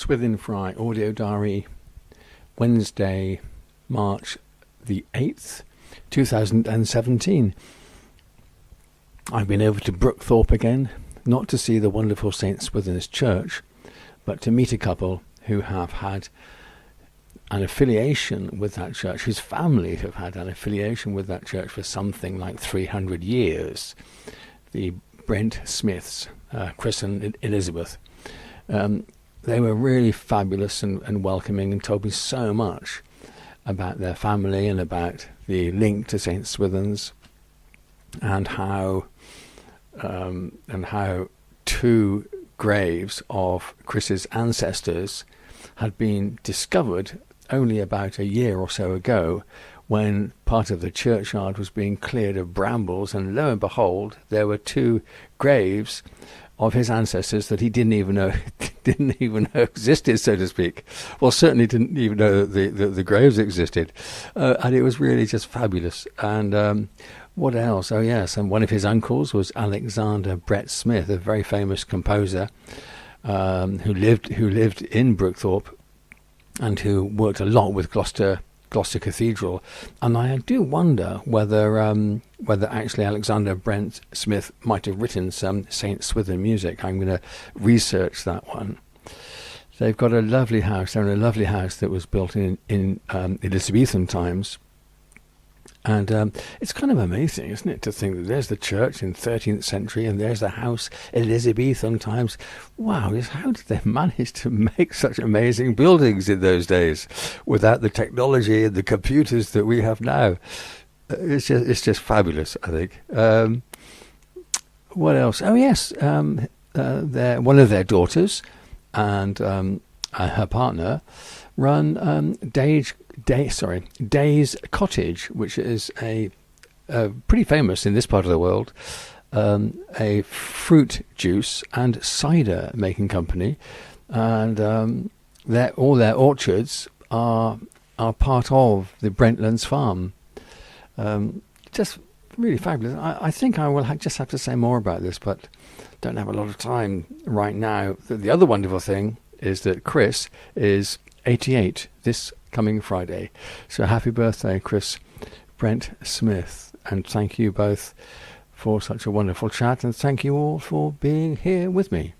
Swithin Fry audio diary, Wednesday, March the 8th, 2017. I've been over to Brookthorpe again, not to see the wonderful St Swithin's church, but to meet a couple who have had an affiliation with that church, whose families have had an affiliation with that church for something like 300 years. The Brent Smiths, Chris and Elizabeth. They were really fabulous and welcoming, and told me so much about their family and about the link to St Swithin's, and how two graves of Chris's ancestors had been discovered only about a year or so ago, when part of the churchyard was being cleared of brambles, and lo and behold, there were two graves of his ancestors that he didn't even know existed, so to speak. Well, certainly didn't even know the graves existed, and it was really just fabulous. And what else? Oh yes, and one of his uncles was Alexander Brett Smith, a very famous composer who lived in Brookthorpe, and who worked a lot with Gloucester Cathedral. And I do wonder whether actually Alexander Brent Smith might have written some St Swithin music. I'm going to research that one. They've got a lovely house. They're in a lovely house that was built in Elizabethan times. And it's kind of amazing, isn't it, to think that there's the church in 13th century and there's the house Elizabethan times. Wow, how did they manage to make such amazing buildings in those days without the technology and the computers that we have now? It's just fabulous, I think. What else? Oh yes, one of their daughters and her partner run Day's Cottage, which is a pretty famous in this part of the world, a fruit juice and cider making company, and all their orchards are part of the Brentlands farm. Just really fabulous. I think I will just have to say more about this, but don't have a lot of time right now. The other wonderful thing is that Chris is 88 this coming Friday. So happy birthday, Chris Brent Smith, and thank you both for such a wonderful chat, and thank you all for being here with me.